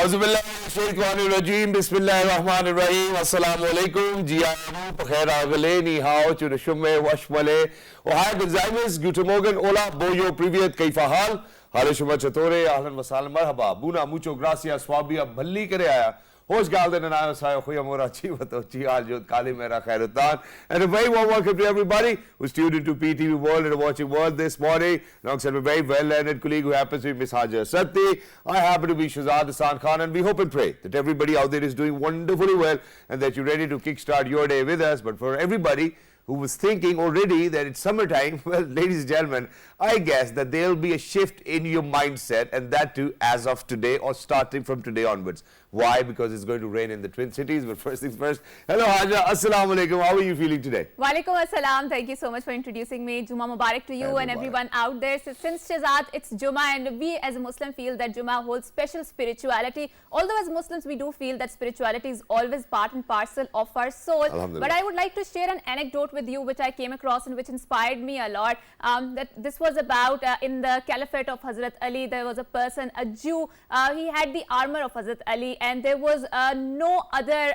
Auzubillahiminash-shaytanir-rajeem. Bismillahir-rahmanir-rahim. Assalamualaikum. Jianu, Bukhair Agale, Ni Hao, Chunashume, Washmale. Ohio Gonzalez, Guten Morgen, Hola, Boyo, Privyet, Kaifa Hal. Halishuma Chatore, Ahlan Wasal, Marhaba. Buna, mucho gracias, Swabia, Bhalli Kare Aaya. Hoş geldin and I was Khuyamura Chivato Chial Kali Mera Khairutan. And a very warm welcome to everybody who's tuned into PTV World and watching World this morning. Alongside my very well-learned colleague who happens to be Miss Hajar Satti. I happen to be Shahzad Hassan Khan, and we hope and pray that everybody out there is doing wonderfully well and that you're ready to kickstart your day with us. But for everybody who was thinking already that it's summertime, well, ladies and gentlemen, I guess that there'll be a shift in your mindset, and that too as of today or starting from today onwards. Why? Because it's going to rain in the Twin Cities. But first things first, hello Haja, Assalamu Alaikum. How are you feeling today? Walaikum Assalam. Thank you so much for introducing me. Juma Mubarak to you and everyone out there. So since Shahzad, it's Juma, and we as a Muslim feel that Juma holds special spirituality. Although as Muslims we do feel that spirituality is always part and parcel of our soul. But I would like to share an anecdote with you which I came across and which inspired me a lot. That this was about in the Caliphate of Hazrat Ali. There was a person, a Jew. He had the armor of Hazrat Ali, and there was no other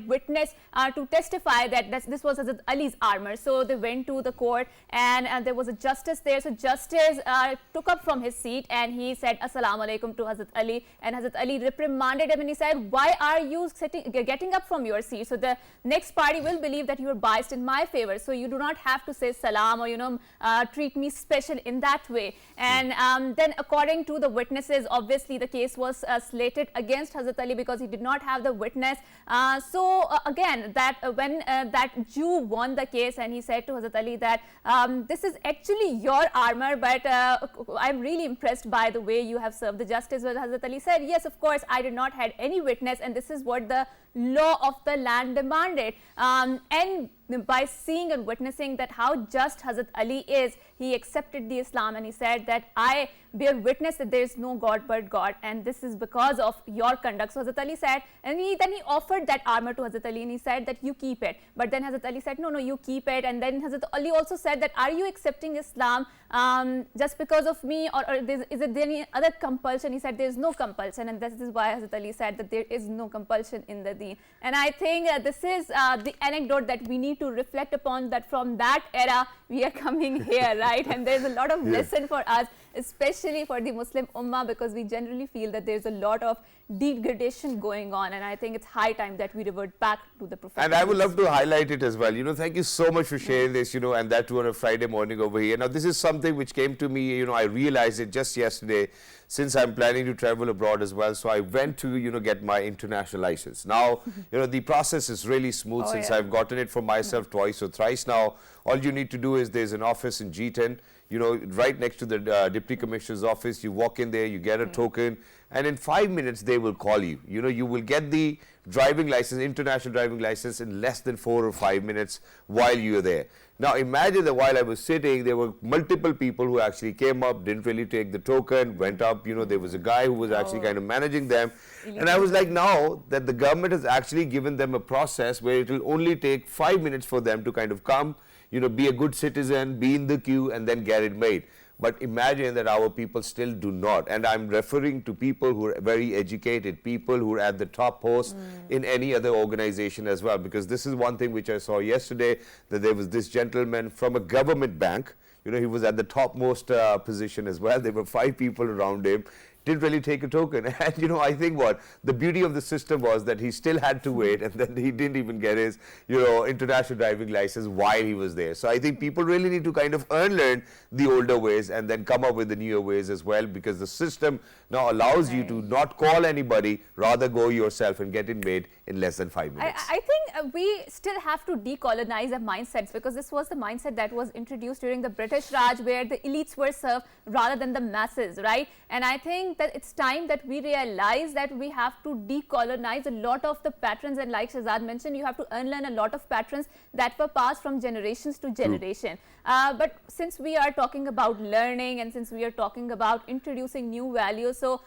witness to testify that this was Hazrat Ali's armor. So they went to the court, and there was a justice there. So justice took up from his seat and he said Assalamu Alaikum to Hazrat Ali, and Hazrat Ali reprimanded him and he said, why are you getting up from your seat? So the next party will believe that you are biased in my favor. So you do not have to say salam or treat me special in that way. And then according to the witnesses, obviously the case was slated against Hazrat Ali because he did not have the witness. Again, that when that Jew won the case and he said to Hazrat Ali that this is actually your armor, but I'm really impressed by the way you have served the justice. But Hazrat Ali said, yes, of course, I did not had any witness, and this is what the law of the land demanded. And by seeing and witnessing that how just Hazrat Ali is, he accepted the Islam and he said that I bear witness that there is no God but God, and this is because of your conduct. So Hazrat Ali said, and then he offered that armor to Hazrat Ali and he said that you keep it. But then Hazrat Ali said, no, you keep it. And then Hazrat Ali also said that are you accepting Islam just because of me, or is there any other compulsion? He said there is no compulsion, and this is why Hazrat Ali said that there is no compulsion in the deen. And I think this is the anecdote that we need to reflect upon, that from that era we are coming here, right? And there's a lot of lesson for us, especially for the Muslim Ummah, because we generally feel that there's a lot of degradation going on, and I think it's high time that we revert back to the Prophet. And I would love to highlight it as well. Thank you so much for sharing this, and that too on a Friday morning over here. Now, this is something which came to me, I realized it just yesterday, since I'm planning to travel abroad as well. So I went to, get my international license. Now, the process is really smooth since I've gotten it for myself twice or thrice now. All you need to do is there's an office in G10, right next to the Deputy Commissioner's office. You walk in there, you get a token, and in 5 minutes they will call you. You will get the driving license, international driving license, in less than 4 or 5 minutes while you're there. Now imagine that while I was sitting, there were multiple people who actually came up, didn't really take the token, went up, there was a guy who was actually kind of managing them. And I was like, now that the government has actually given them a process where it will only take 5 minutes for them to kind of come, be a good citizen, be in the queue, and then get it made. But imagine that our people still do not. And I'm referring to people who are very educated, people who are at the top post in any other organization as well. Because this is one thing which I saw yesterday, that there was this gentleman from a government bank. He was at the topmost position as well. There were 5 people around him. Didn't really take a token. And I think the beauty of the system was that he still had to wait, and then he didn't even get his international driving license while he was there. So I think people really need to kind of unlearn the older ways and then come up with the newer ways as well, because the system now allows you to not call anybody, rather go yourself and get it made in less than 5 minutes. I think we still have to decolonize our mindsets, because this was the mindset that was introduced during the British Raj, where the elites were served rather than the masses, right? And I think that it's time that we realize that we have to decolonize a lot of the patterns, and like Shahzad mentioned, you have to unlearn a lot of patterns that were passed from generations to generation. But since we are talking about learning, and since we are talking about introducing new values, so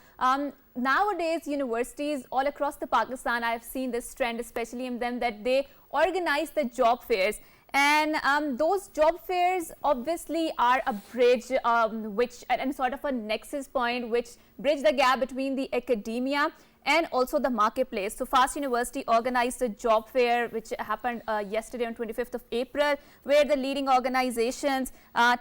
nowadays universities all across the Pakistan, I have seen this trend, especially in them, that they organize the job fairs. And those job fairs obviously are a bridge and sort of a nexus point which bridge the gap between the academia and also the marketplace. So Fast University organized a job fair which happened yesterday on 25th of April, where the leading organizations,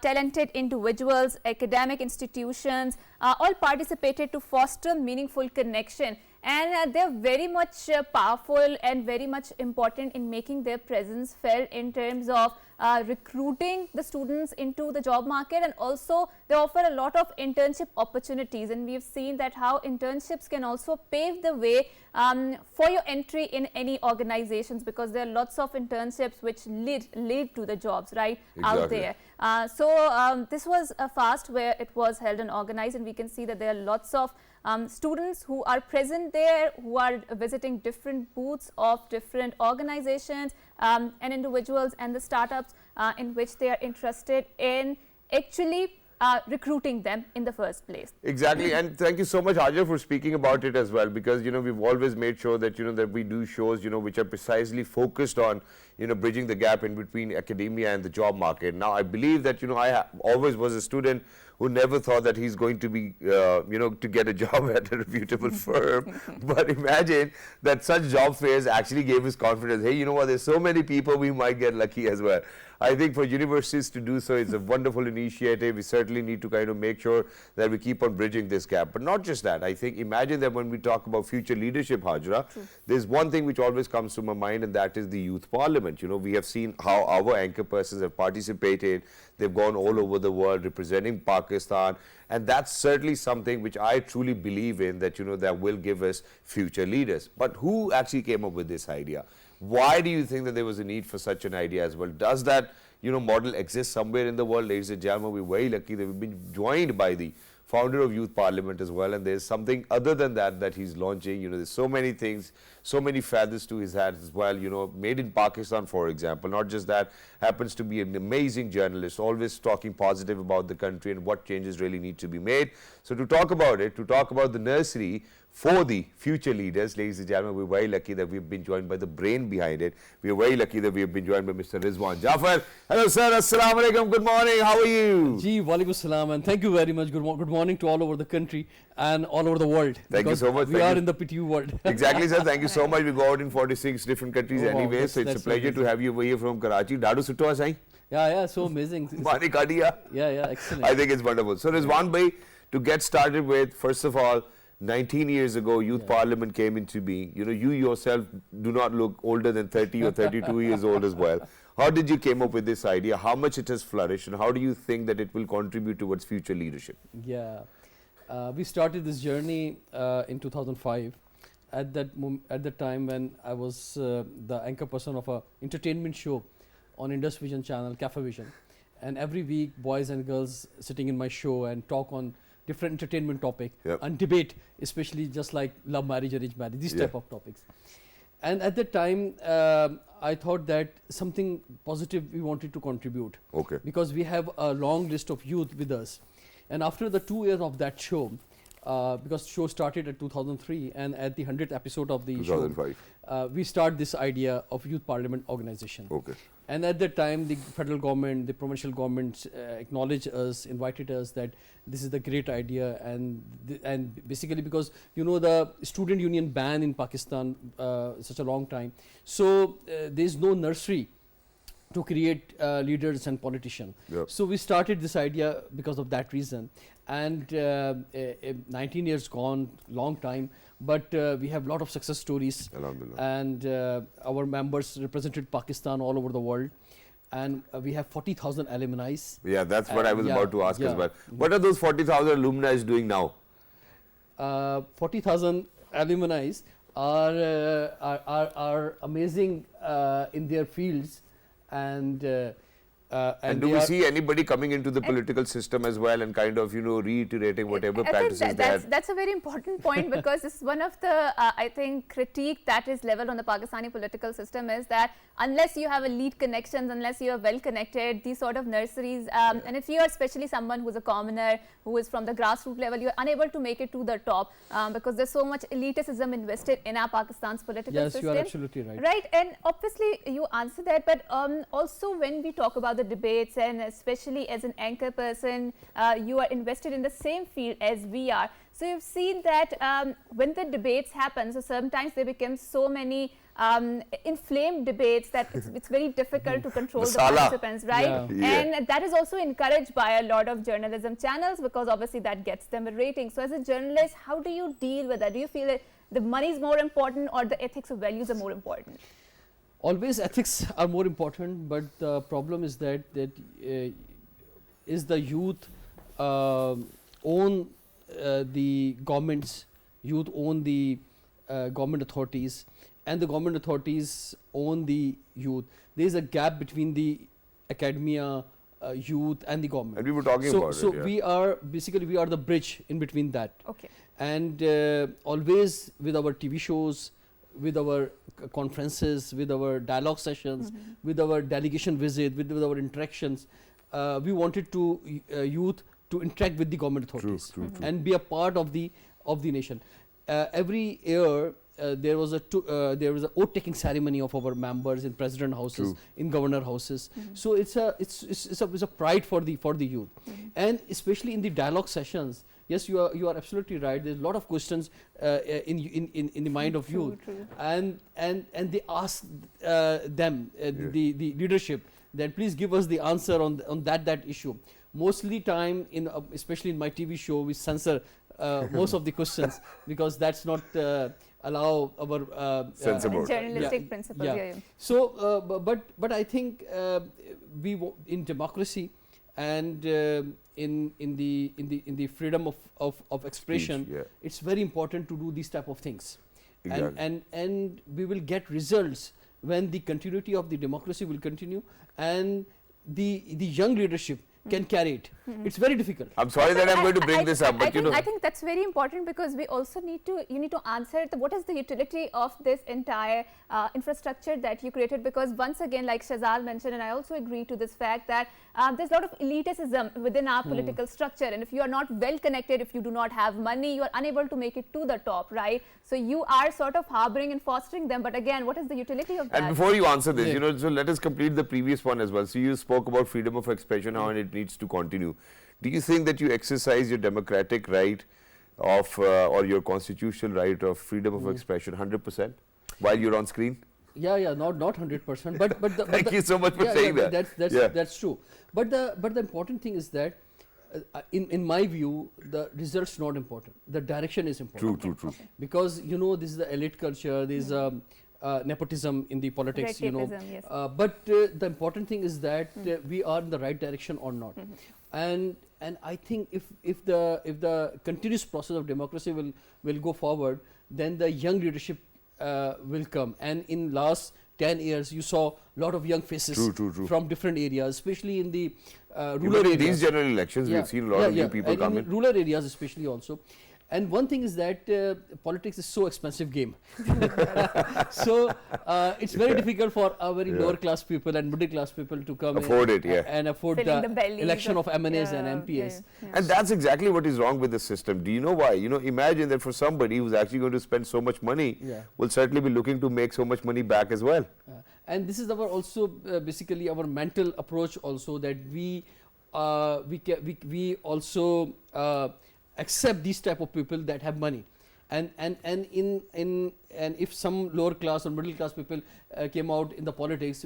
talented individuals, academic institutions all participated to foster meaningful connection. And they're very much powerful and very much important in making their presence felt in terms of recruiting the students into the job market, and also they offer a lot of internship opportunities, and we've seen that how internships can also pave the way for your entry in any organizations, because there are lots of internships which lead to the jobs right out there. So this was a fast where it was held and organized, and we can see that there are lots of students who are present there, who are visiting different booths of different organizations and individuals and the startups in which they are interested in actually recruiting them in the first place. Exactly, and thank you so much, Hajar, for speaking about it as well, because we've always made sure that that we do shows which are precisely focused on bridging the gap in between academia and the job market. Now, I believe that I always was a student who never thought that he's going to be to get a job at a reputable firm. But imagine that such job fairs actually gave us confidence. Hey, you know what? There's so many people, we might get lucky as well. I think for universities to do so, it's a wonderful initiative. We certainly need to kind of make sure that we keep on bridging this gap. But not just that. I think imagine that when we talk about future leadership, Hajra, there's one thing which always comes to my mind, and that is the youth parliament. We have seen how our anchor persons have participated. They've gone all over the world representing Pakistan, and that's certainly something which I truly believe in, that that will give us future leaders. But who actually came up with this idea? Why do you think that there was a need for such an idea as well? Does that model exist somewhere in the world? Ladies and gentlemen, we're very lucky that we've been joined by the founder of Youth Parliament as well, and there's something other than that he's launching. There's so many things, so many feathers to his hat as well. Made in Pakistan, for example. Not just that, happens to be an amazing journalist, always talking positive about the country and what changes really need to be made. So to talk about it, to talk about the nursery for the future leaders, ladies and gentlemen, we're very lucky that we've been joined by the brain behind it. We're very lucky that we've been joined by Mr. Rizwan Jafar. Hello, sir. Assalamu alaikum. Good morning. How are you? Ji, walaikum salam, and thank you very much. Good morning to all over the country and all over the world. Thank you so much. We are in the PTU world. Exactly, sir. Thank you so much. We go out in 46 different countries anyway, so it's a pleasure to have you over here from Karachi. Dadu Sutto Asai? Yeah, so amazing. Mani Kadiya? Yeah, excellent. I think it's wonderful. So, Rizwan bhai, to get started with, first of all, 19 years ago, Youth Parliament came into being. You yourself do not look older than 30 or 32 years old as well. How did you came up with this idea? How much it has flourished, and how do you think that it will contribute towards future leadership? Yeah, we started this journey in 2005. At that time when I was the anchor person of a entertainment show on Indus Vision channel, Cafe Vision, and every week boys and girls sitting in my show and talk on different entertainment topic and debate, especially just like love marriage, arranged marriage, these type of topics. And at that time, I thought that something positive we wanted to contribute. Okay. Because we have a long list of youth with us. And after the 2 years of that show, because show started at 2003, and at the 100th episode of the 2005. show, we start this idea of Youth Parliament organization. Okay. And at that time, the federal government, the provincial governments acknowledged us, invited us that this is the great idea, and basically because the student union ban in Pakistan such a long time, so there is no nursery to create leaders and politicians. So we started this idea because of that reason, and 19 years gone, long time, but we have a lot of success stories, and our members represented Pakistan all over the world, and we have 40,000 alumni. Yeah, that's what I was about to ask as well. What are those 40,000 alumni doing now? 40,000 alumni are amazing in their fields, and do we see anybody coming into the political system as well and kind of reiterating whatever practices they had? That's a very important point, because this is one of the I think critique that is leveled on the Pakistani political system, is that unless you have elite connections, unless you are well connected, these sort of nurseries, and if you are especially someone who's a commoner, who is from the grassroots level, you're unable to make it to the top, because there's so much elitism invested in our Pakistan's political system. Yes, you are absolutely right. Right, and obviously you answer that, but also when we talk about the debates, and especially as an anchor person, you are invested in the same field as we are. So you've seen that when the debates happen, so sometimes they become so many inflamed debates that it's very difficult to control the Masala. participants, right? Yeah. Yeah. And that is also encouraged by a lot of journalism channels because obviously that gets them a rating. So as a journalist, how do you deal with that? Do you feel that the money is more important or the ethics or values are more important? Always ethics are more important, but the problem is that is the youth own the governments, youth own the government authorities, and the government authorities own the youth. There is a gap between the academia, youth, and the government. And we were talking So, about so it. Yeah. we are basically the bridge in between that. Okay. And always with our TV shows, with our conferences, with our dialogue sessions, with our delegation visit, with our interactions, we wanted to youth to interact with the government authorities true. and be a part of the nation. Every year there was a oath taking ceremony of our members in president houses, True. in governor houses. So it's a pride for the youth, and especially in the dialogue sessions. Yes, you are absolutely right. There's a lot of questions in the mind of True, youth, true. and they ask them the leadership that please give us the answer on that issue. Mostly time in especially in my TV show we censor most of the questions because that's not allow our Sensible. Journalistic Yeah, principles. yeah. Yeah. So, but I think in democracy and in the freedom of expression, Speech, yeah. it's very important to do these type of things, Exactly. and we will get results when the continuity of the democracy will continue and the young leadership can carry it. It's very difficult. I'm sorry that I'm going to bring this up, but you know. I think that's very important because we also need to, you need to answer what is the utility of this entire infrastructure that you created, because once again, like Shahzad mentioned, and I also agree to this fact that there's a lot of elitism within our political structure, and if you are not well connected, if you do not have money, you are unable to make it to the top, right? So you are sort of harboring and fostering them, but again, what is the utility of that? And before you answer this, Yeah. you know, so let us complete the previous one as well. So you spoke about freedom of expression, how it needs to continue. Do you think that you exercise your democratic right of or your constitutional right of freedom of expression 100% while you're on screen? Yeah, not 100%, but Thank you so much for saying that. That's true. But the important thing is that in my view, the results not important. The direction is important. True. Because you know this is the elite culture. There is nepotism in the politics. You know, Red tapeism, yes. but the important thing is that we are in the right direction or not. And I think if the continuous process of democracy will go forward, then the young leadership will come. And in last 10 years, you saw a lot of young faces True. from different areas, especially in the Even rural in areas. these general elections, we've seen a lot of new people and come in in. rural areas especially also. And one thing is that politics is so expensive game. So it's very difficult for our very lower class people and middle class people to come Afford it, yeah. and afford Filling the the bellies election of MNAs yeah, and MPs. yeah. And that's exactly what is wrong with the system. Do you know why? You know, imagine that for somebody who's actually going to spend so much money, Yeah. will certainly be looking to make so much money back as well. And this is our also basically our mental approach also, that we also accept these type of people that have money, and if some lower class or middle class people came out in the politics,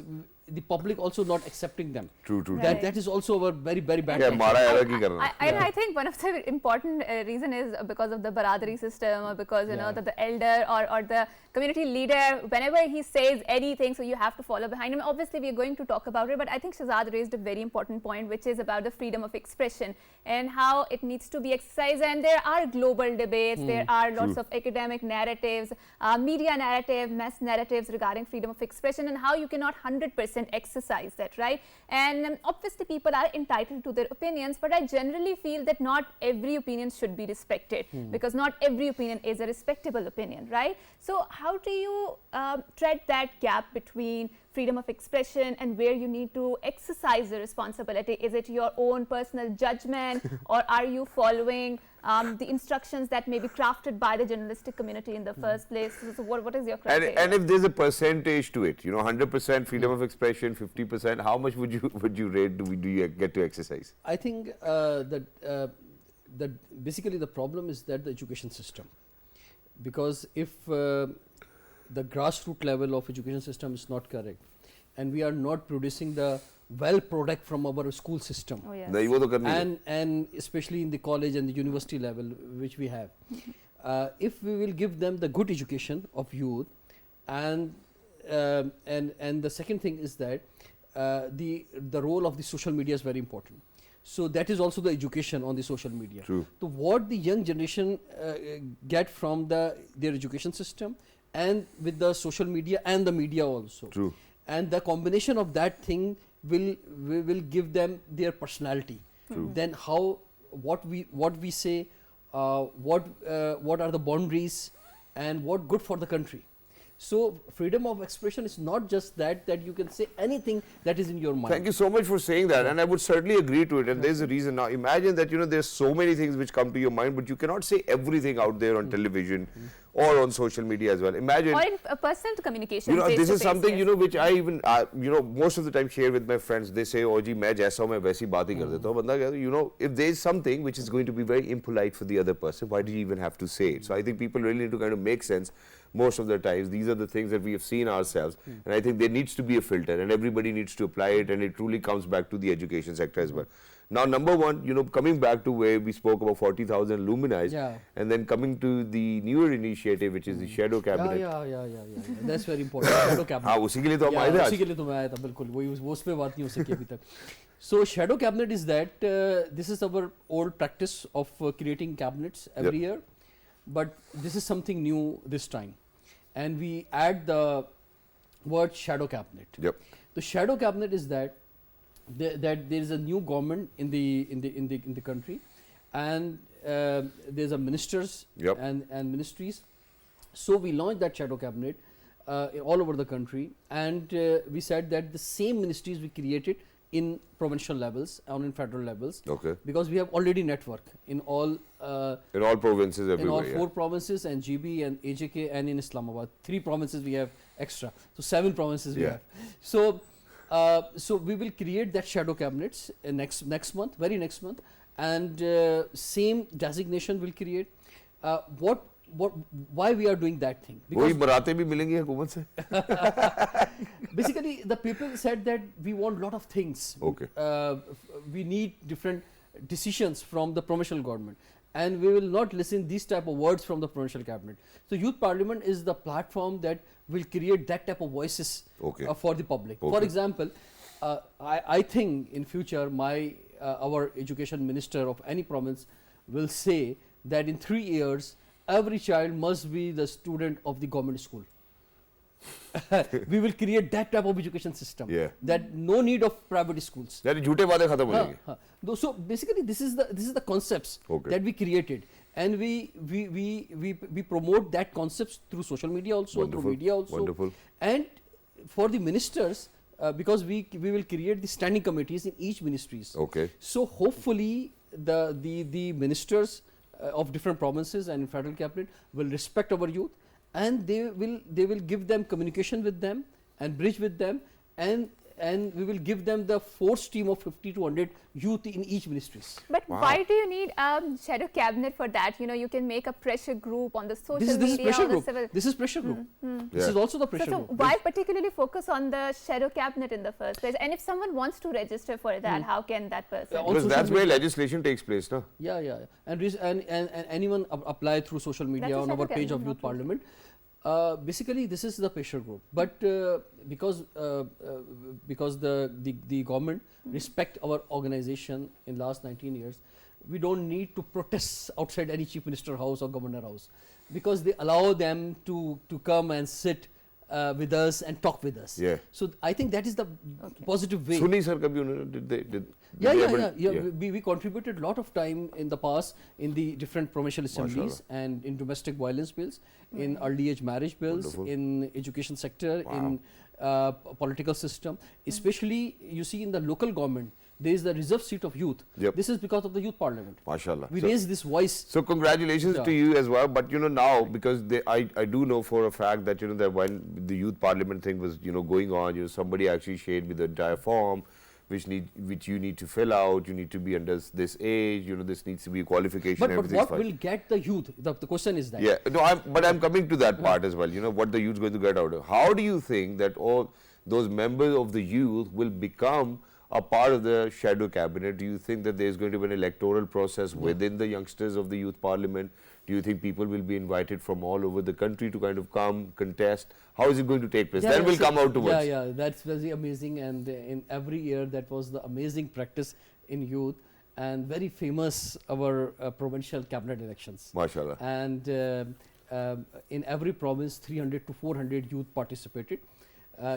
the public also not accepting them. True. Right. That is also our very bad Yeah, culture. mara alag hi karna. And I think one of the important reason is because of the Baradari system, or because you know Yeah. that the elder or the community leader, whenever he says anything, so you have to follow behind him. Obviously, we are going to talk about it, but I think Shahzad raised a very important point, which is about the freedom of expression and how it needs to be exercised. And there are global debates, there are lots of academic narratives, media narrative, mass narratives regarding freedom of expression, and how you cannot 100% exercise that, right? And obviously, people are entitled to their opinions, but I generally feel that not every opinion should be respected, because not every opinion is a respectable opinion, right? So how do you tread that gap between freedom of expression and where you need to exercise the responsibility? Is it your own personal judgment, or are you following the instructions that may be crafted by the journalistic community in the first place? So what is your criteria? And if there's a percentage to it, you know, 100% freedom of expression, 50%, how much would you rate do you get to exercise? I think that basically the problem is that the education system, because if the grassroots level of education system is not correct, and we are not producing the well product from our school system, Oh, yes. नहीं वो तो करनी है. and especially in the college and the university level which we have, if we will give them the good education of youth, and the second thing is that the role of the social media is very important. So that is also the education on the social media. True. So what the young generation get from their education system and with the social media and the media also. True. And the combination of that thing will give them their personality. True. Then what we say, what are the boundaries, and what good for the country. So freedom of expression is not just that you can say anything that is in your mind. Thank you so much for saying that, and I would certainly agree to it. And there's a reason now. Imagine that there's so many things which come to your mind, but you cannot say everything out there on television or on social media as well. Imagine. Or in personal communication. This is something yes. which I even most of the time share with my friends. They say, "Oh, ji, मैं जैसा हूँ मैं वैसी बात ही कर देता हूँ." बंदा कहता है, if there is something which is going to be very impolite for the other person, why do you even have to say it? So I think people really need to kind of make sense. Most of the times, these are the things that we have seen ourselves, and I think there needs to be a filter, and everybody needs to apply it, and it truly comes back to the education sector as well. Now, number one, coming back to where we spoke about 40,000 luminaries, and then coming to the newer initiative, which is the shadow cabinet. Yeah. That's very important. Shadow cabinet. हाँ, उसी के लिए तो हम आए थे आज. उसी के लिए तो मैं आया था, बिल्कुल. वो उस पे बात नहीं हो सकी अभी तक. So shadow cabinet is that this is our old practice of creating cabinets every year, but this is something new this time, and we add the word shadow cabinet. Yep. The shadow cabinet is that there is a new government in the country, and there's a ministers and ministries. So we launched that shadow cabinet all over the country, and we said that the same ministries we created in provincial levels and in federal levels, because we have already network in all provinces everywhere. In all 4 provinces, and GB and AJK, and in Islamabad. 3 provinces we have extra, so 7 provinces we have. So we will create that shadow cabinets next month, very next month, and same designation will create. Why we are doing that thing? वही बरातें भी मिलेंगी हुकूमत से. Basically, the people said that we want lot of things. We need different decisions from the provincial government, and we will not listen these type of words from the provincial cabinet. So youth parliament is the platform that will create that type of voices for the public. For example, I think in future our education minister of any province will say that in 3 years every child must be the student of the government school. We will create that type of education system. That no need of private schools. झूठे वादे खत्म हो जाएंगे. So basically, this is the concepts that we created, and we promote that concepts through social media also, through media also. Wonderful. And for the ministers, because we will create the standing committees in each ministries. So hopefully the ministers of different provinces and federal cabinet will respect our youth, and they will give them communication with them and bridge with them, and we will give them the force team of 50 to 100 youth in each ministries. But why do you need a shadow cabinet for that? You can make a pressure group on the social media. This is pressure group. This is also the pressure group. So why particularly focus on the shadow cabinet in the first place? And if someone wants to register for that, how can that person? Because that's where legislation takes place, no? Yeah. And anyone apply through social media on our page of Youth Parliament. Basically, this is the pressure group, but because the government respect our organization in last 19 years, we don't need to protest outside any chief minister house or governor house, because they allow them to come and sit with us and talk with us. So I think that is the positive way. Suni sir, kabhi unhone We contributed a lot of time in the past in the different provincial assemblies and in domestic violence bills, in early age marriage bills, in education sector, in political system. Especially you see in the local government, there is the reserve seat of youth. This is because of the youth parliament. MashaAllah. We raised this voice. So congratulations to you as well. But now, because I do know for a fact that that when the youth parliament thing was going on, somebody actually shared me the entire form, which you need to fill out. You need to be under this age. You know, this needs to be a qualification. But everything's what fine. will get the youth? The question is that. Yeah, no, but I'm coming to that part as well. You know, what the youth's going to get out of. How do you think that all those members of the youth will become a part of the shadow cabinet? Do you think that there's going to be an electoral process within the youngsters of the youth parliament? Do you think people will be invited from all over the country to kind of come, contest? How is it going to take place? Then we'll come out towards. Yeah, that's very amazing. And in every year, that was the amazing practice in youth, and very famous our provincial cabinet elections. Mashallah. And in every province, 300 to 400 youth participated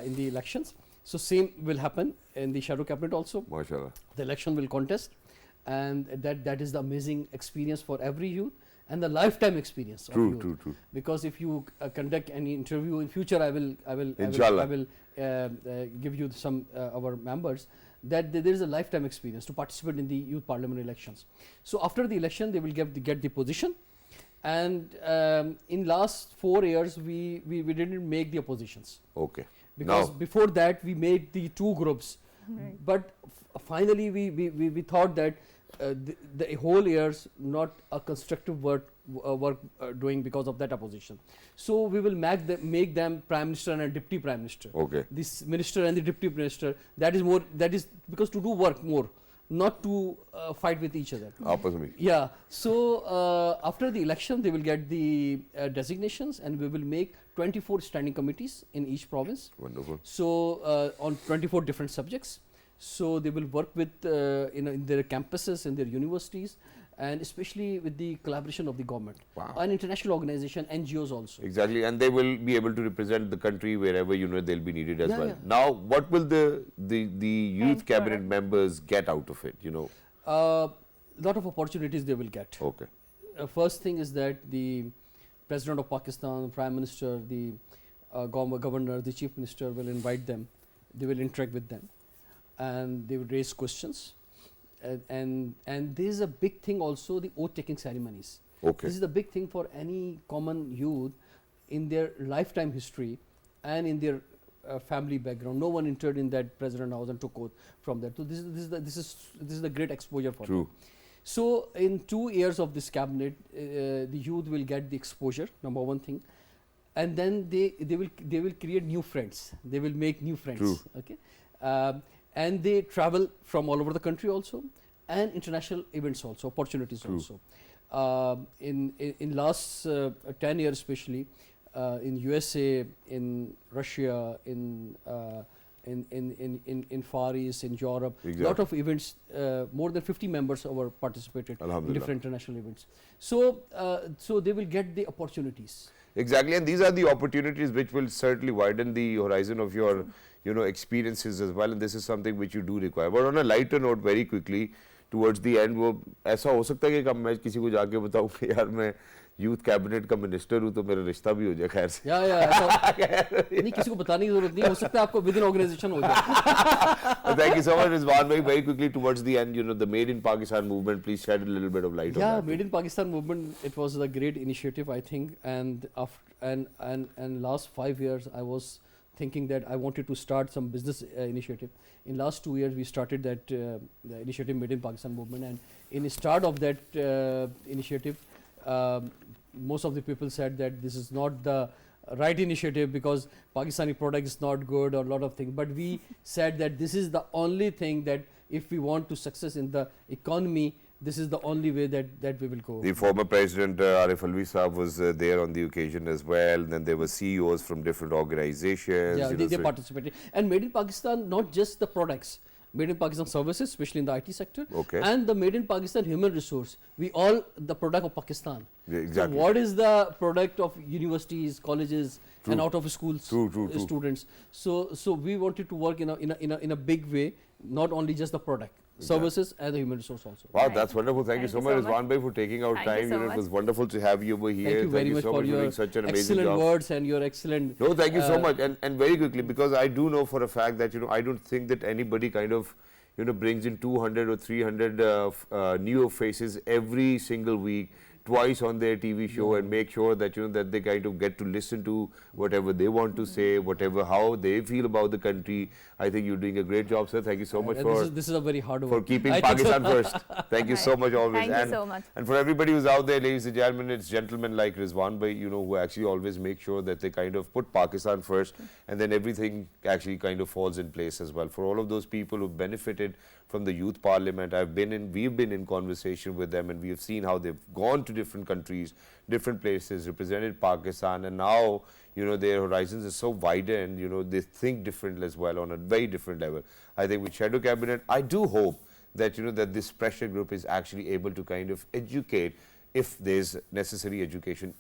in the elections. So same will happen in the shadow cabinet also. Mashallah. The election will contest, and that is the amazing experience for every youth, and the lifetime experience of youth. True. Because if you conduct any interview in future, I will Inshallah. give you some our members that there is a lifetime experience to participate in the youth parliament elections. So after the election, they will get the position, and in last 4 years we didn't make the oppositions. Okay. Because before that we made the two groups, but finally we thought that the whole years not a constructive work doing because of that opposition. So we will make them prime minister and deputy prime minister. Okay. This minister and the deputy minister, that is because to do work more, not to fight with each other. Yeah. So after the election, they will get the designations, and we will make 24 standing committees in each province. Wonderful. So on 24 different subjects. So they will work with in their campuses, in their universities, and especially with the collaboration of the government, an international organization, NGOs also. Exactly, and they will be able to represent the country wherever they'll be needed as well. Yeah. Now, what will the youth cabinet members get out of it? Lot of opportunities they will get. Okay. First thing is that the President of Pakistan, Prime Minister, the Governor, the Chief Minister will invite them. They will interact with them, and they will raise questions. And there is a big thing also, the oath taking ceremonies. Okay. This is the big thing for any common youth in their lifetime history and in their family background. No one entered in that president house and took oath from that. So this is the great exposure for them. So in 2 years of this cabinet, the youth will get the exposure, number one thing, and then they will create new friends. They will make new friends. Okay. And they travel from all over the country also, and international events also, opportunities also. In last 10 years especially, in USA, in Russia, in Far East, in Europe, lot of events, more than 50 members were participated in different international events. So they will get the opportunities. Exactly, and these are the opportunities which will certainly widen the horizon of your experiences as well, and this is something which you do require. But on a lighter note, very quickly, towards the end, वो ऐसा हो सकता है कि कब मैं किसी को जाके बताऊँ कि यार मैं यूथ कैबिनेट का मिनिस्टर हूँ तो मेरा रिश्ता भी हो जाए खैर से। नहीं, किसी को बताने की जरूरत नहीं, हो सकता है आपको विद इन ऑर्गेनाइजेशन हो जाए। Thank you so much, Rizwan bhai. Very quickly towards the end, the Made in Pakistan movement, please shed a little bit of light on that. Yeah, Made in Pakistan movement, it was a great initiative, I think, and last 5 years I was thinking that I wanted to start some business initiative. In last 2 years, we started that the initiative Made in Pakistan movement, and in the start of that initiative, most of the people said that this is not the right initiative because Pakistani product is not good or a lot of things. But we said that this is the only thing that if we want to success in the economy, this is the only way that we will go. The former President Arif Alvi Saab was there on the occasion as well. Then there were CEOs from different organizations. Yeah, they participated. And Made in Pakistan, not just the products, Made in Pakistan services, especially in the IT sector, and the Made in Pakistan human resource. We all the product of Pakistan. Yeah, exactly. So what is the product of universities, colleges, and out of schools students? So we wanted to work in a big way, not only just the product. Services and the human resource also. Wow, that's wonderful. Thank you so much, Rizwan bhai, for taking out time. It was wonderful to have you over here. Thank you very much for your such an amazing excellent job. words and your excellent. No, thank you so much. And very quickly, because I do know for a fact that I don't think that anybody kind of brings in 200 or 300 new faces every single week twice on their TV show and make sure that that they kind of get to listen to whatever they want to say, whatever how they feel about the country. I think you're doing a great job, sir. Thank you so much this is a very hard for work. keeping I think so. Pakistan first. Thank you so much always. Thank you so much. And for everybody who's out there, ladies and gentlemen, it's gentlemen like Rizwan Bhai, who actually always make sure that they kind of put Pakistan first, and then everything actually kind of falls in place as well. For all of those people who benefited from the youth parliament, we've been in conversation with them, and we have seen how they've gone to different countries, different places, represented Pakistan, and now their horizons are so wider, and they think different as well on a very different level. I think with shadow cabinet, I do hope that that this pressure group is actually able to kind of educate if there's necessary education,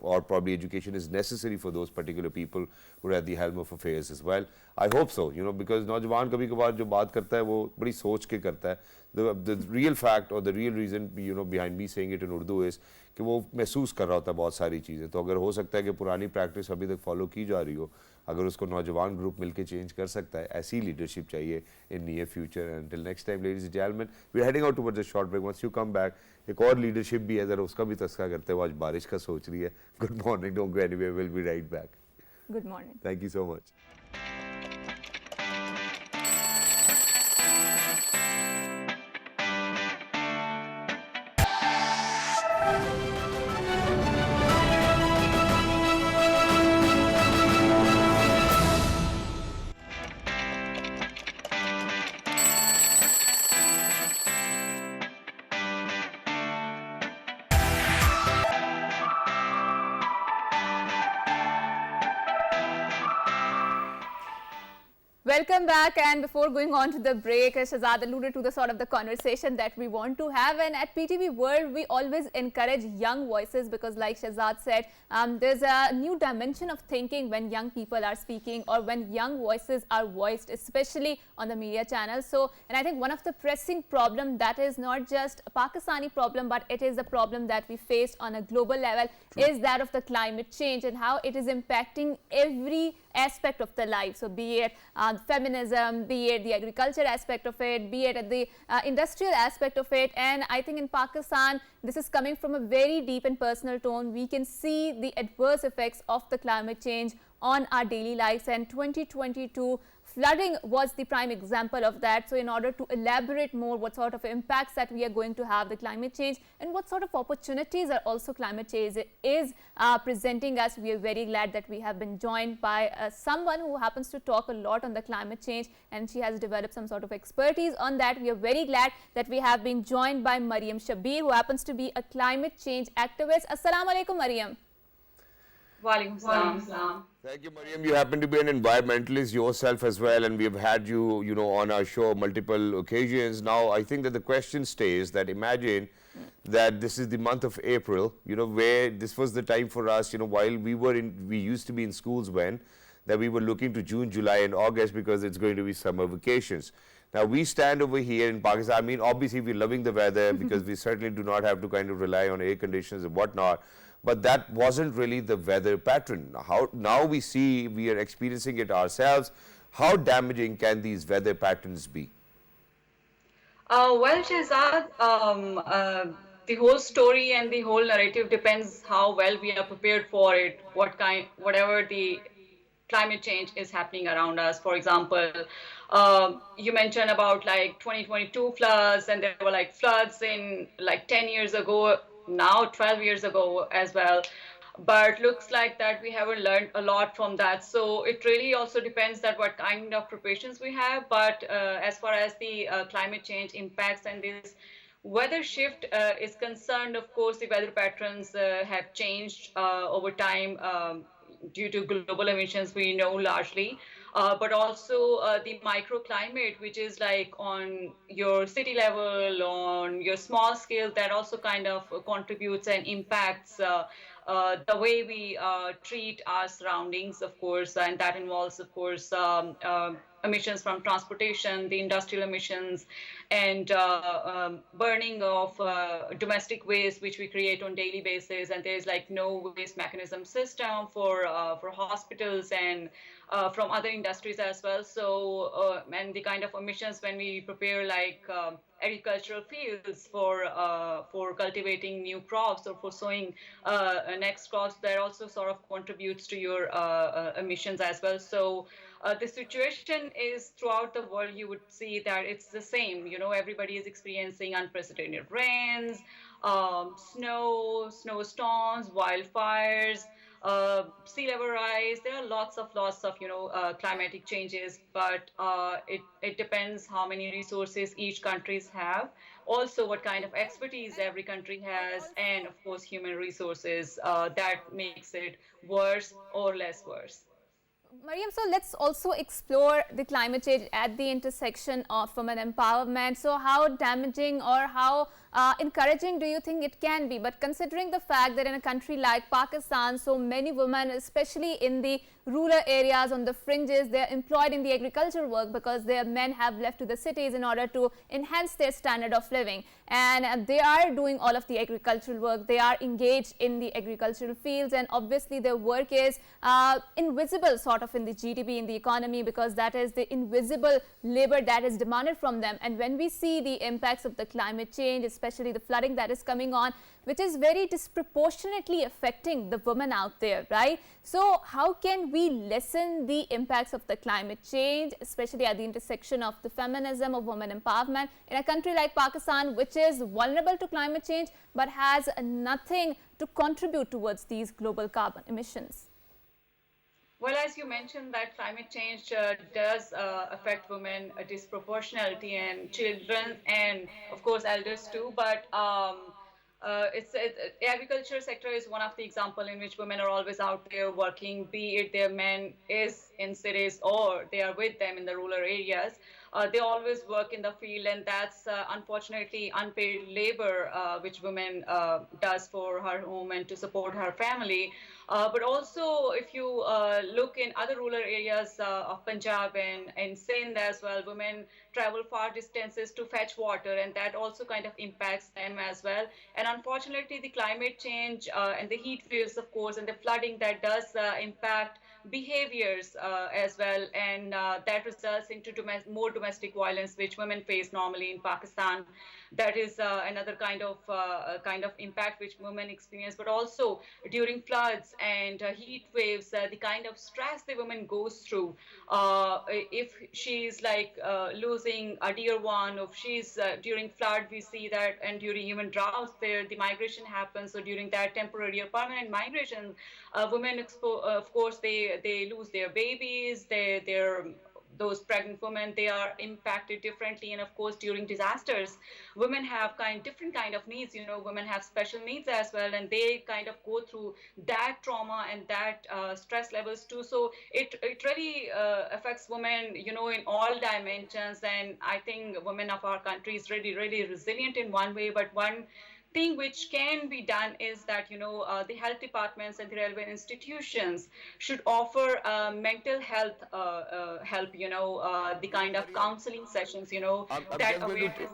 or probably education is necessary for those particular people who are at the helm of affairs as well. I hope so, because नौजवान कभी कभार जो बात करता है वो बड़ी सोच के करता है. The real fact or the real reason behind me saying it in Urdu is कि वो महसूस कर रहा होता है बहुत सारी चीज़ें. तो अगर हो सकता है कि पुरानी प्रैक्टिस अभी तक फॉलो की जा रही हो, अगर उसको नौजवान ग्रुप मिलके चेंज कर सकता है, ऐसी लीडरशिप चाहिए in near future. And till next time ladies and gentleman, we are heading out towards a short break. Once you come back, एक और लीडरशिप भी है, जरा उसका भी तस्करा करते हुए. आज बारिश का सोच रही है. Good morning, don't go anywhere, will be right back. Good morning. Thank you so much. Welcome back, and before going on to the break, Shahzad alluded to the sort of the conversation that we want to have, and at PTV World we always encourage young voices because like Shahzad said, there's a new dimension of thinking when young people are speaking or when young voices are voiced, especially on the media channels. So, and I think one of the pressing problem that is not just a Pakistani problem, but it is a problem that we face on a global level is that of the climate change and how it is impacting every aspect of the life. So be it feminism, be it the agriculture aspect of it, be it the industrial aspect of it. And I think in Pakistan, this is coming from a very deep and personal tone. We can see the adverse effects of the climate change on our daily lives, and 2022 flooding was the prime example of that. So in order to elaborate more what sort of impacts that we are going to have the climate change and what sort of opportunities are also climate change is presenting us, we are very glad that we have been joined by someone who happens to talk a lot on the climate change, and she has developed some sort of expertise on that. We are very glad that we have been joined by Mariam Shabir, who happens to be a climate change activist. Assalamu alaikum, Mariam. Walaikum salam. Thank you, Mariam. You happen to be an environmentalist yourself as well, and we have had you, on our show multiple occasions. Now, I think that the question stays that imagine that this is the month of April, where this was the time for us, while we used to be in schools that we were looking to June, July, and August because it's going to be summer vacations. Now, we stand over here in Pakistan. I mean, obviously, we're loving the weather because we certainly do not have to kind of rely on air conditioners and whatnot. But that wasn't really the weather pattern. Now we see we are experiencing it ourselves. How damaging can these weather patterns be? Well, Shehzad, the whole story and the whole narrative depends how well we are prepared for it, whatever the climate change is happening around us. For example, you mentioned about like 2022 floods, and there were like floods in like 10 years ago, now 12 years ago as well. But looks like that we haven't learned a lot from that. So it really also depends that what kind of preparations we have. But as far as the climate change impacts and this weather shift is concerned, of course, the weather patterns have changed over time due to global emissions, we know largely. But also the microclimate, which is like on your city level, on your small scale, that also kind of contributes and impacts the way we treat our surroundings, of course, and that involves, of course, emissions from transportation, the industrial emissions, and burning of domestic waste, which we create on daily basis. And there's like no waste mechanism system for hospitals and from other industries as well. So, and the kind of emissions when we prepare like agricultural fields for cultivating new crops or for sowing next crops, that also sort of contributes to your emissions as well. So the situation is throughout the world, you would see that it's the same. You know, everybody is experiencing unprecedented rains, snowstorms, wildfires, sea level rise. There are lots of climatic changes, but it depends how many resources each countries have. Also, what kind of expertise every country has, and of course, human resources that makes it worse or less worse. Mariam, so let's also explore the climate change at the intersection of women empowerment. So how damaging or how encouraging do you think it can be? But considering the fact that in a country like Pakistan, so many women, especially in the rural areas on the fringes, they're employed in the agricultural work because their men have left to the cities in order to enhance their standard of living. And they are doing all of the agricultural work. They are engaged in the agricultural fields, and obviously their work is invisible sort of in the GDP, in the economy, because that is the invisible labor that is demanded from them. And when we see the impacts of the climate change, especially the flooding that is coming on, which is very disproportionately affecting the women out there, right? So how can we lessen the impacts of the climate change, especially at the intersection of the feminism, of women empowerment, in a country like Pakistan, which is vulnerable to climate change but has nothing to contribute towards these global carbon emissions? Well, as you mentioned, that climate change does affect women disproportionality, and children, and of course elders too. But agriculture sector is one of the example in which women are always out there working, be it their men is in cities or they are with them in the rural areas. They always work in the field, and that's unfortunately unpaid labor, which women does for her home and to support her family. But also, if you look in other rural areas of Punjab and Sindh as well, women travel far distances to fetch water, and that also kind of impacts them as well. And unfortunately, the climate change and the heat waves, of course, and the flooding, that does impact behaviors as well, and that results into more domestic violence, which women face normally in Pakistan. That is another kind of impact which women experience. But also during floods and heat waves, the kind of stress the woman goes through. If she's like losing a dear one, if she's during flood, we see that, and during even droughts, there the migration happens. So during that temporary or permanent migration, women, of course, they lose their babies, their those pregnant women, they are impacted differently. And of course, during disasters, women have different kind of needs. You know, women have special needs as well, and they kind of go through that trauma and that stress levels too. So it really affects women, you know, in all dimensions. And I think women of our country is really resilient in one way. But one thing which can be done is that, you know, the health departments and the relevant institutions should offer mental health help, you know, the kind of Maria, counseling sessions, you know, I'm that just going to awareness.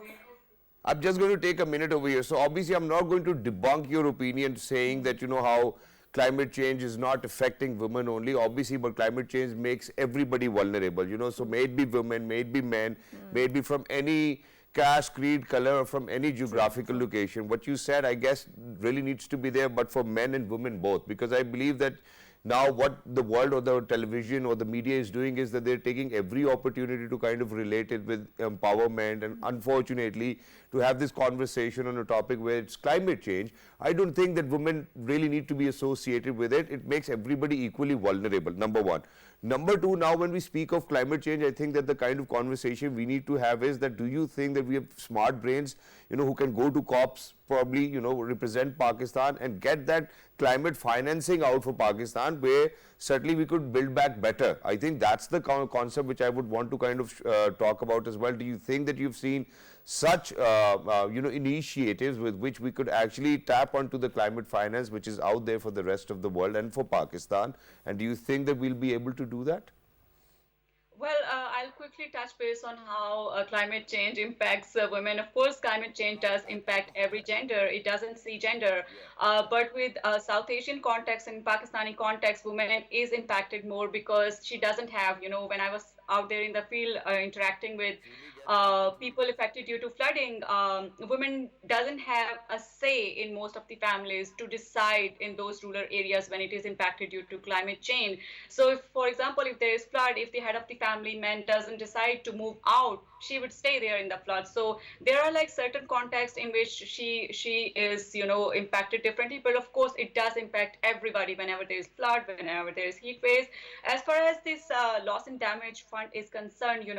I'm just going to take a minute over here. So obviously, I'm not going to debunk your opinion saying that, you know, how climate change is not affecting women only. Obviously, but climate change makes everybody vulnerable, you know. So may it be women, may it be men, may it be from any caste, creed, color, or from any geographical location. What you said, I guess, really needs to be there, but for men and women both, because I believe that now what the world or the television or the media is doing is that they're taking every opportunity to kind of relate it with empowerment, and unfortunately to have this conversation on a topic where it's climate change, I don't think that women really need to be associated with it. It makes everybody equally vulnerable, number one. Number two, now when we speak of climate change, I think that the kind of conversation we need to have is that, do you think that we have smart brains, you know, who can go to COPs, probably, you know, represent Pakistan and get that climate financing out for Pakistan, where certainly we could build back better. I think that's the concept which I would want to kind of talk about as well. Do you think that you've seen such you know, initiatives with which we could actually tap onto the climate finance which is out there for the rest of the world and for Pakistan? And do you think that we'll be able to do that? Well, I'll quickly touch base on how climate change impacts women. Of course, climate change does impact every gender. It doesn't see gender. But with South Asian context and Pakistani context, women is impacted more because she doesn't have, when I was out there in the field interacting with people affected due to flooding, women doesn't have a say in most of the families to decide in those rural areas when it is impacted due to climate change. So if, for example, if there is flood, if the head of the family man doesn't decide to move out, she would stay there in the flood. So there are like certain contexts in which she is, impacted differently. But of course, it does impact everybody whenever there is flood, whenever there is heat waves. As far as this loss and damage fund is concerned,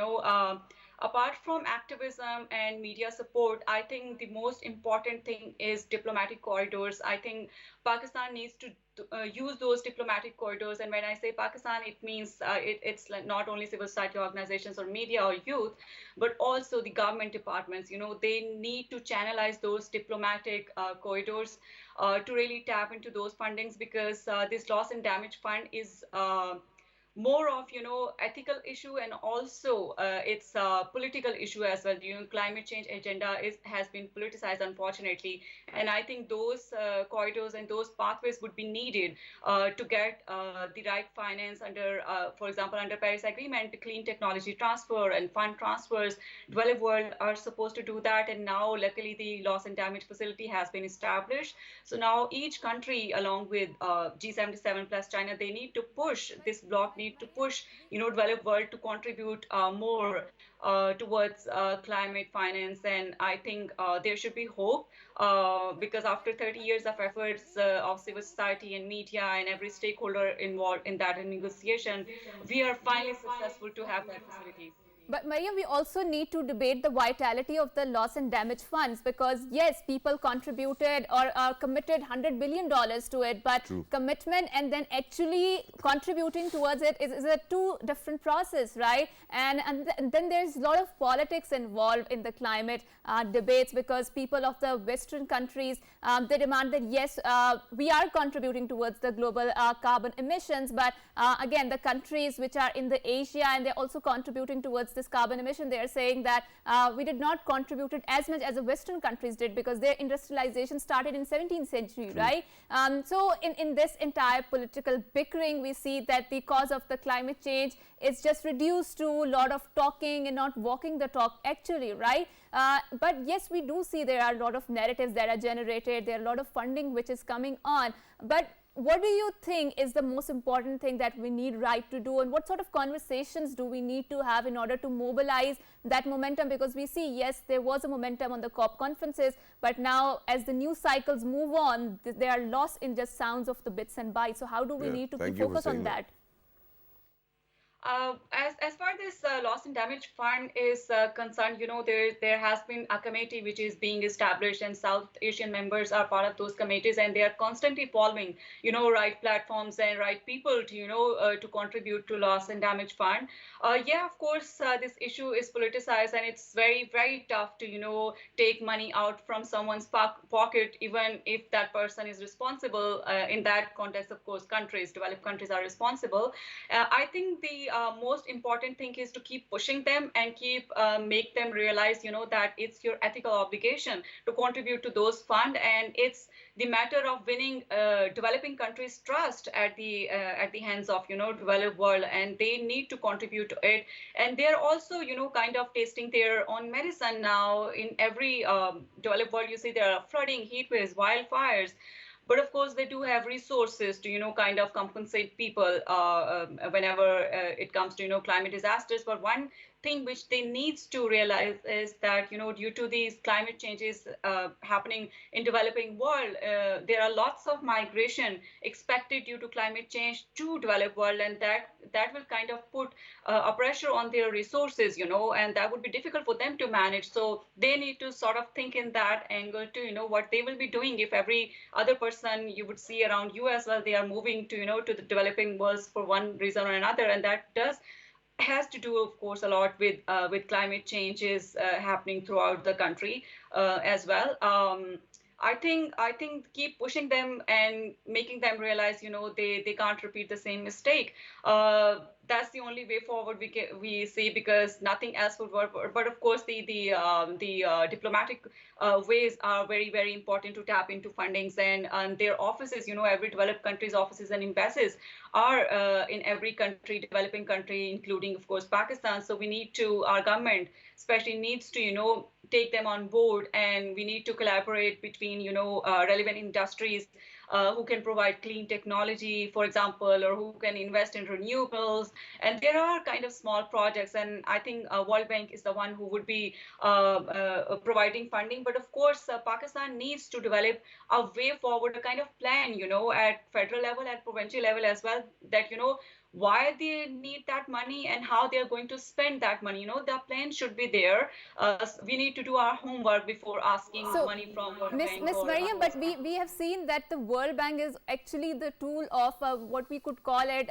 apart from activism and media support, I think the most important thing is diplomatic corridors. I think Pakistan needs to use those diplomatic corridors. And when I say Pakistan, it means it's like not only civil society organizations or media or youth, but also the government departments. They need to channelize those diplomatic corridors to really tap into those fundings, because this loss and damage fund is more of ethical issue, and also it's a political issue as well. Climate change agenda has been politicized, unfortunately, and I think those corridors and those pathways would be needed to get the right finance under, for example, under Paris Agreement, clean technology transfer and fund transfers. Developed world are supposed to do that, and now luckily the loss and damage facility has been established. So now each country, along with G77 plus China, they need to push this bloc, need to push developed world to contribute more towards climate finance. And I think there should be hope, because after 30 years of efforts of civil society and media and every stakeholder involved in that negotiation, we are finally successful to have that facility. But Maria, we also need to debate the vitality of the loss and damage funds, because yes, people contributed or committed $100 billion to it, but True. Commitment and then actually contributing towards it is a two different process, right? And then there's a lot of politics involved in the climate debates, because people of the Western countries, they demand that yes, we are contributing towards the global carbon emissions, but again, the countries which are in the Asia, and they're also contributing towards this carbon emission, they are saying that we did not contributed as much as the Western countries did, because their industrialization started in 17th century, right? So in this entire political bickering, we see that the cause of the climate change is just reduced to a lot of talking and not walking the talk actually, right? But yes, we do see there are a lot of narratives that are generated, there are a lot of funding which is coming on, but what do you think is the most important thing that we need right to do, and what sort of conversations do we need to have in order to mobilize that momentum? Because we see, yes, there was a momentum on the COP conferences, but now as the news cycles move on, they are lost in just sounds of the bits and bytes. So how do we need to focus on that? As far as this loss and damage fund is concerned, there has been a committee which is being established, and South Asian members are part of those committees, and they are constantly following, right platforms and right people to, to contribute to loss and damage fund. Yeah, of course, this issue is politicized, and it's very, very tough to, take money out from someone's pocket, even if that person is responsible. In that context, of course, developed countries are responsible. I think the most important thing is to keep pushing them and keep make them realize, that it's your ethical obligation to contribute to those funds, and it's the matter of winning developing countries' trust at the hands of developed world, and they need to contribute to it. And they're also kind of tasting their own medicine now. In every developed world, you see there are flooding, heat waves, wildfires. But of course, they do have resources to, kind of compensate people whenever it comes to, climate disasters. But one thing which they need to realize is that, due to these climate changes happening in developing world, there are lots of migration expected due to climate change to developed world, and that will kind of put a pressure on their resources, and that would be difficult for them to manage. So they need to sort of think in that angle to, what they will be doing if every other person you would see around you as well, they are moving to, to the developing worlds for one reason or another, and that has to do, of course, a lot with climate changes happening throughout the country as well. I think keep pushing them and making them realize, they can't repeat the same mistake. That's the only way forward we see, because nothing else would work. But of course, the diplomatic ways are very, very important to tap into fundings, and their offices. Every developed country's offices and embassies are in every country, developing country, including of course Pakistan. So our government especially needs to take them on board, and we need to collaborate between relevant industries who can provide clean technology, for example, or who can invest in renewables. And there are kind of small projects, and I think World Bank is the one who would be providing funding. But of course, Pakistan needs to develop a way forward, a kind of plan, at federal level, at provincial level as well, that why they need that money and how they are going to spend that money. The plan should be there. We need to do our homework before asking So, money from World Miss Bank Miss or Mariam, but others. we have seen that the World Bank is actually the tool of what we could call it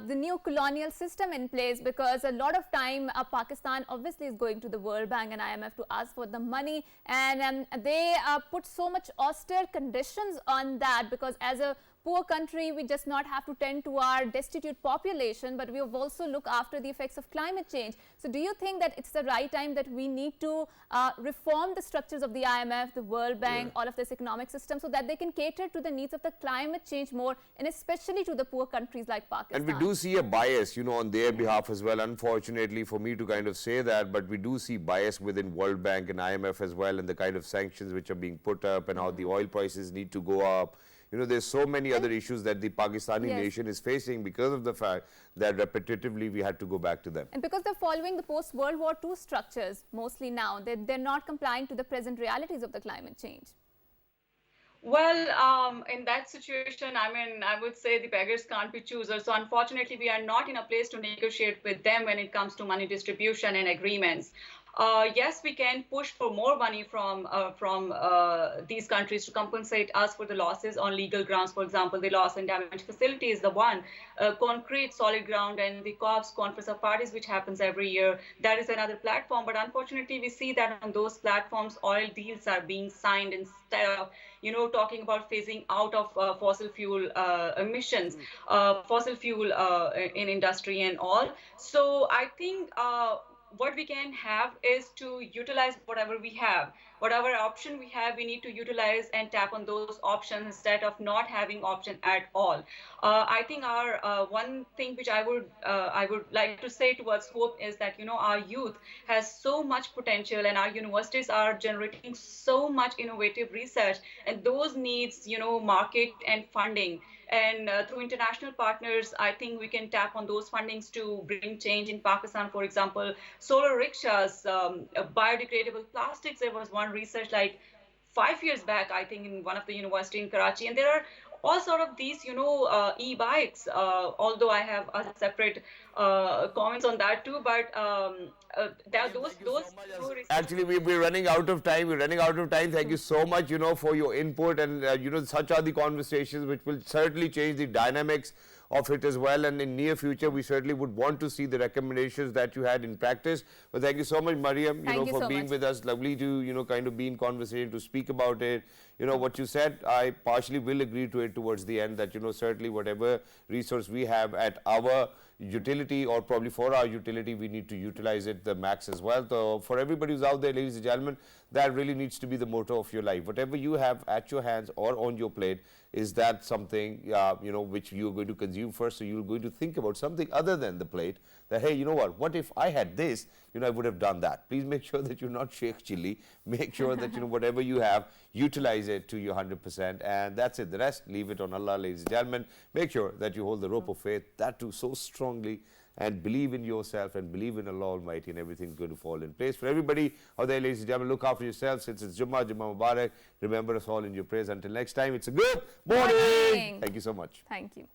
the new colonial system in place, because a lot of time Pakistan obviously is going to the World Bank and IMF to ask for the money, and they put so much austere conditions on that, because as a poor country, we just not have to tend to our destitute population, but we have also look after the effects of climate change. So do you think that it's the right time that we need to reform the structures of the IMF, the World Bank, all of this economic system, so that they can cater to the needs of the climate change more, and especially to the poor countries like Pakistan? And we do see a bias, on their behalf as well. Unfortunately for me to kind of say that, but we do see bias within World Bank and IMF as well, and the kind of sanctions which are being put up, and how the oil prices need to go up. There's so many other issues that the Pakistani nation is facing because of the fact that repetitively we had to go back to them. And because they're following the post-World War II structures mostly now, they're not complying to the present realities of the climate change. Well, in that situation, I mean, I would say the beggars can't be choosers. So unfortunately, we are not in a place to negotiate with them when it comes to money distribution and agreements. Yes, we can push for more money from these countries to compensate us for the losses on legal grounds. For example, the loss and damage facility is the one concrete, solid ground, and the COPS, Conference of Parties, which happens every year. That is another platform. But unfortunately, we see that on those platforms, oil deals are being signed instead of talking about phasing out of fossil fuel emissions, fossil fuel in industry and all. So I think what we can have is to utilize whatever we have. Whatever option we have, we need to utilize and tap on those options instead of not having option at all. I think our one thing which I would like to say towards hope is that our youth has so much potential, and our universities are generating so much innovative research, and those needs market and funding. And through international partners, I think we can tap on those fundings to bring change in Pakistan. For example, solar rickshaws, biodegradable plastics. There was one research like 5 years back, I think, in one of the university in Karachi. And there are all sort of these, e-bikes, although I have a separate comments on that too. But those Actually, we're running out of time. We're running out of time. Thank you so much, for your input. And, such are the conversations which will certainly change the dynamics of it as well. And in near future, we certainly would want to see the recommendations that you had in practice. But thank you so much, Mariam, for being with us. Lovely to, kind of be in conversation, to speak about it. What you said, I partially will agree to it towards the end, that, certainly whatever resource we have at our utility, or probably for our utility, we need to utilize it the max as well. So for everybody who's out there, ladies and gentlemen, that really needs to be the motto of your life. Whatever you have at your hands or on your plate, is that something which you're going to consume first? So you're going to think about something other than the plate, that hey, what if I had this, I would have done that. Please make sure that you're not Sheikh Chili. Make sure that whatever you have, utilize it to your 100%, and that's it. The rest, leave it on Allah, ladies and gentlemen. Make sure that you hold the rope of faith, that too so strongly, and believe in yourself and believe in Allah Almighty, and everything's going to fall in place. For everybody out there, ladies and gentlemen, look after yourselves. Since it's Jummah Mubarak, remember us all in your prayers. Until next time, it's a good morning. Morning. Thank you so much. Thank you.